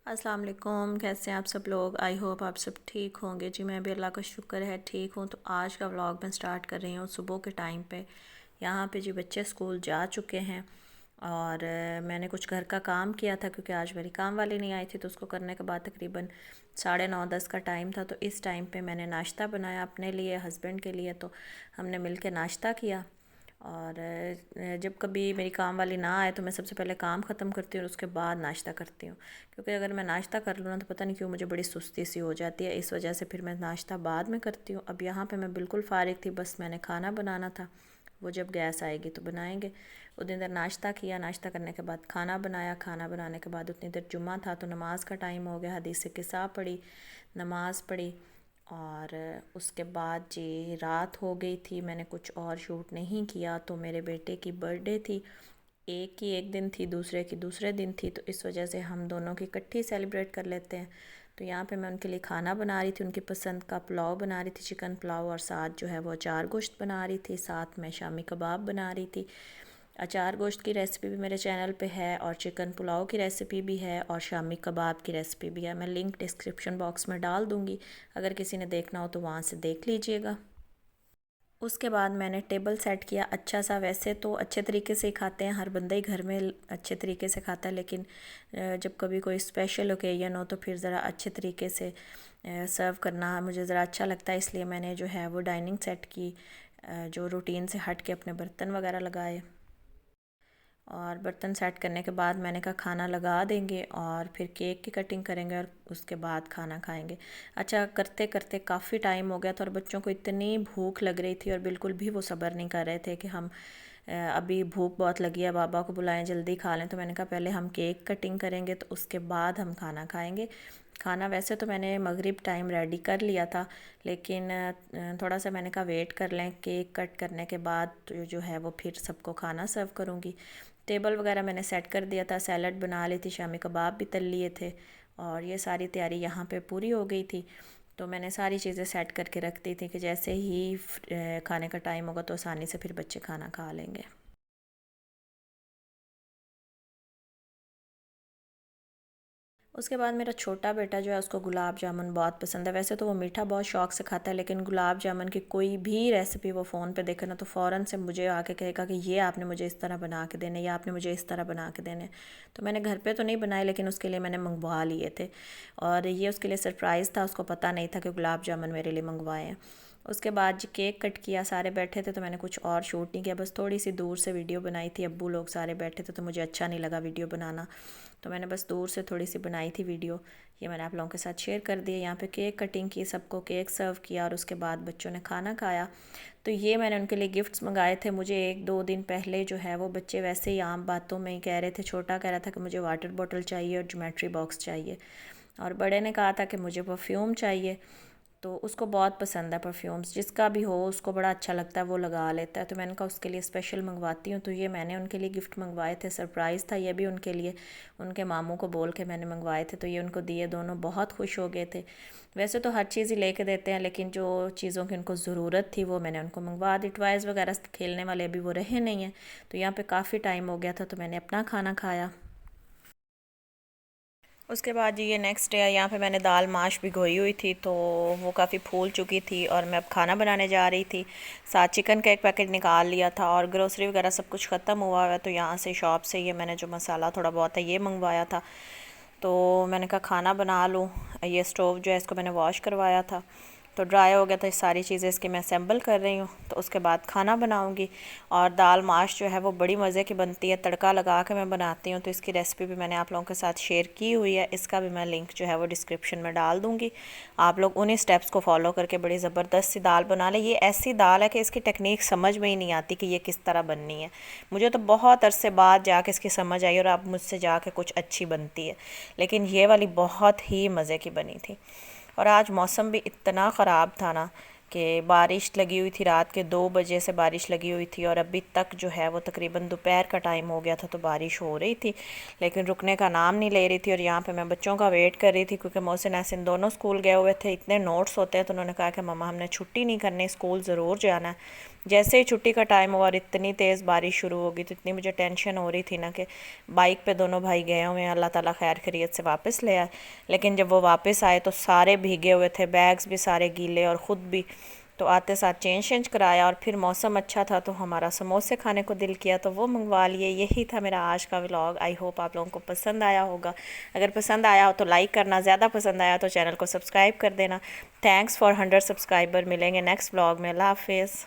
अस्सलाम वालेकुम। कैसे हैं आप सब लोग? आई होप आप सब ठीक होंगे। जी मैं भी अल्लाह का शुक्र है ठीक हूँ। तो आज का व्लॉग मैं स्टार्ट कर रही हूँ सुबह के टाइम पे। यहाँ पे जी बच्चे स्कूल जा चुके हैं और मैंने कुछ घर का काम किया था क्योंकि आज मेरी काम वाली नहीं आई थी। तो उसको करने के बाद तकरीबन 9:30-10 का टाइम था। तो इस टाइम पे मैंने नाश्ता बनाया अपने लिए, हस्बैंड के लिए। तो हमने मिल के नाश्ता किया। और जब कभी मेरी काम वाली ना आए तो मैं सबसे पहले काम ख़त्म करती हूँ और उसके बाद नाश्ता करती हूँ। क्योंकि अगर मैं नाश्ता कर लूँ ना तो पता नहीं क्यों मुझे बड़ी सुस्ती सी हो जाती है, इस वजह से फिर मैं नाश्ता बाद में करती हूँ। अब यहाँ पे मैं बिल्कुल फ़ारिग थी, बस मैंने खाना बनाना था। वो जब गैस आएगी तो बनाएंगे। उतनी देर नाश्ता किया, नाश्ता करने के बाद खाना बनाया। खाना बनाने के बाद उतनी देर जुम्मा था तो नमाज़ का टाइम हो गया, हदीस से किसा पढ़ी, नमाज़ पढ़ी। और उसके बाद जी रात हो गई थी, मैंने कुछ और शूट नहीं किया। तो मेरे बेटे की बर्थडे थी, एक की एक दिन थी, दूसरे की दूसरे दिन थी। तो इस वजह से हम दोनों की इकट्ठी सेलिब्रेट कर लेते हैं। तो यहाँ पे मैं उनके लिए खाना बना रही थी, उनकी पसंद का पुलाव बना रही थी, चिकन पुलाव। और साथ जो है वो अचार गोश्त बना रही थी, साथ में शामी कबाब बना रही थी। अचार गोश्त की रेसिपी भी मेरे चैनल पे है और चिकन पुलाव की रेसिपी भी है और शामी कबाब की रेसिपी भी है। मैं लिंक डिस्क्रिप्शन बॉक्स में डाल दूँगी, अगर किसी ने देखना हो तो वहाँ से देख लीजिएगा। उसके बाद मैंने टेबल सेट किया अच्छा सा। वैसे तो अच्छे तरीके से ही खाते हैं, हर बंदा ही घर में अच्छे तरीके से खाता है, लेकिन जब कभी कोई स्पेशल ओकेजन हो तो फिर ज़रा अच्छे तरीके से सर्व करना मुझे ज़रा अच्छा लगता है। इसलिए मैंने जो है वो डाइनिंग सेट की, जो रूटीन से हट के अपने बर्तन वगैरह लगाए। और बर्तन सेट करने के बाद मैंने कहा खाना लगा देंगे और फिर केक की कटिंग करेंगे और उसके बाद खाना खाएंगे। अच्छा, करते करते काफ़ी टाइम हो गया था और बच्चों को इतनी भूख लग रही थी और बिल्कुल भी वो सब्र नहीं कर रहे थे कि हम अभी भूख बहुत लगी है, बाबा को बुलाएं जल्दी खा लें। तो मैंने कहा पहले हम केक कटिंग करेंगे तो उसके बाद हम खाना खाएंगे। खाना वैसे तो मैंने मगरिब टाइम रेडी कर लिया था, लेकिन थोड़ा सा मैंने कहा वेट कर लें, केक कट करने के बाद तो जो है वो फिर सबको खाना सर्व करूँगी। टेबल वगैरह मैंने सेट कर दिया था, सैलड बना ली थी, शामी कबाब भी तल लिए थे और ये सारी तैयारी यहाँ पे पूरी हो गई थी। तो मैंने सारी चीज़ें सेट करके रख दी थी कि जैसे ही खाने का टाइम होगा तो आसानी से फिर बच्चे खाना खा लेंगे। उसके बाद मेरा छोटा बेटा जो है उसको गुलाब जामुन बहुत पसंद है। वैसे तो वो मीठा बहुत शौक से खाता है, लेकिन गुलाब जामुन की कोई भी रेसिपी वो फ़ोन पे देखे ना तो फ़ौरन से मुझे आके कहेगा कि ये आपने मुझे इस तरह बना के देने, या आपने मुझे इस तरह बना के देने। तो मैंने घर पे तो नहीं बनाए, लेकिन उसके लिए मैंने मंगवा लिए थे और ये उसके लिए सरप्राइज़ था, उसको पता नहीं था कि गुलाब जामुन मेरे लिए मंगवाए हैं। उसके बाद जी केक कट किया, सारे बैठे थे तो मैंने कुछ और शूट नहीं किया, बस थोड़ी सी दूर से वीडियो बनाई थी। अब्बू लोग सारे बैठे थे तो मुझे अच्छा नहीं लगा वीडियो बनाना, तो मैंने बस दूर से थोड़ी सी बनाई थी वीडियो। ये मैंने आप लोगों के साथ शेयर कर दिया। यहाँ पे केक कटिंग की, सबको केक सर्व किया और उसके बाद बच्चों ने खाना खाया। तो ये मैंने उनके लिए गिफ्ट्स मंगाए थे। मुझे 1-2 दिन पहले जो है वो बच्चे वैसे ही आम बातों में ही कह रहे थे, छोटा कह रहा था कि मुझे वाटर बॉटल चाहिए और ज्योमेट्री बॉक्स चाहिए, और बड़े ने कहा था कि मुझे परफ्यूम चाहिए। तो उसको बहुत पसंद है परफ्यूम्स, जिसका भी हो उसको बड़ा अच्छा लगता है, वो लगा लेता है। तो मैंने कहा उसके लिए स्पेशल मंगवाती हूँ। तो ये मैंने उनके लिए गिफ्ट मंगवाए थे, सरप्राइज़ था ये भी उनके लिए, उनके मामू को बोल के मैंने मंगवाए थे। तो ये उनको दिए, दोनों बहुत खुश हो गए थे। वैसे तो हर चीज़ ही लेके देते हैं, लेकिन जो चीज़ों की उनको ज़रूरत थी वो मैंने उनको मंगवा दी। टॉयज़ वगैरह खेलने वाले अभी वो रहे नहीं हैं। तो यहाँ पर काफ़ी टाइम हो गया था तो मैंने अपना खाना खाया। उसके बाद जी ये नेक्स्ट डे, यहाँ पे मैंने दाल माश भिगोई हुई थी तो वो काफ़ी फूल चुकी थी और मैं अब खाना बनाने जा रही थी। साथ चिकन का एक पैकेट निकाल लिया था और ग्रोसरी वगैरह सब कुछ ख़त्म हुआ है। तो यहाँ से शॉप से ये मैंने जो मसाला थोड़ा बहुत है ये मंगवाया था। तो मैंने कहा खाना बना लूँ। ये स्टोव जो है इसको मैंने वॉश करवाया था तो ड्राई हो गया था। ये सारी चीज़ें इसकी मैं असेंबल कर रही हूँ, तो उसके बाद खाना बनाऊँगी। और दाल माश जो है वो बड़ी मज़े की बनती है, तड़का लगा के मैं बनाती हूँ। तो इसकी रेसिपी भी मैंने आप लोगों के साथ शेयर की हुई है, इसका भी मैं लिंक जो है वो डिस्क्रिप्शन में डाल दूँगी। आप लोग उन्हीं स्टेप्स को फॉलो करके बड़ी ज़बरदस्त सी दाल बना लें। ये ऐसी दाल है कि इसकी टेक्निक समझ में ही नहीं आती कि ये किस तरह बननी है। मुझे तो बहुत अरसे बाद जाके इसकी समझ आई और अब मुझसे जाके कुछ अच्छी बनती है, लेकिन ये वाली बहुत ही मज़े की बनी थी। और आज मौसम भी इतना ख़राब था ना कि बारिश लगी हुई थी, रात के 2 बजे से बारिश लगी हुई थी और अभी तक जो है वो तकरीबन दोपहर का टाइम हो गया था तो बारिश हो रही थी, लेकिन रुकने का नाम नहीं ले रही थी। और यहाँ पे मैं बच्चों का वेट कर रही थी क्योंकि मोहसिन एहसिन दोनों स्कूल गए हुए थे। इतने नोट्स होते हैं तो उन्होंने कहा कि मम्मा हमने छुट्टी नहीं करनी, स्कूल ज़रूर जाना है। जैसे ही छुट्टी का टाइम हुआ और इतनी तेज़ बारिश शुरू हो गई तो इतनी मुझे टेंशन हो रही थी ना कि बाइक पे दोनों भाई गए हुए हैं, अल्लाह ताला खैर खैरियत से वापस ले आए। लेकिन जब वो वापस आए तो सारे भीगे हुए थे, बैग्स भी सारे गीले और ख़ुद भी। तो आते साथ चेंज कराया और फिर मौसम अच्छा था तो हमारा समोसे खाने को दिल किया तो वो मंगवा लिए। यही था मेरा आज का व्लॉग। आई होप आप लोगों को पसंद आया होगा। अगर पसंद आया हो तो लाइक करना, ज़्यादा पसंद आया तो चैनल को सब्सक्राइब कर देना। Thanks for 100 subscriber. मिलेंगे नेक्स्ट व्लॉग में। अल्लाह हाफिज़।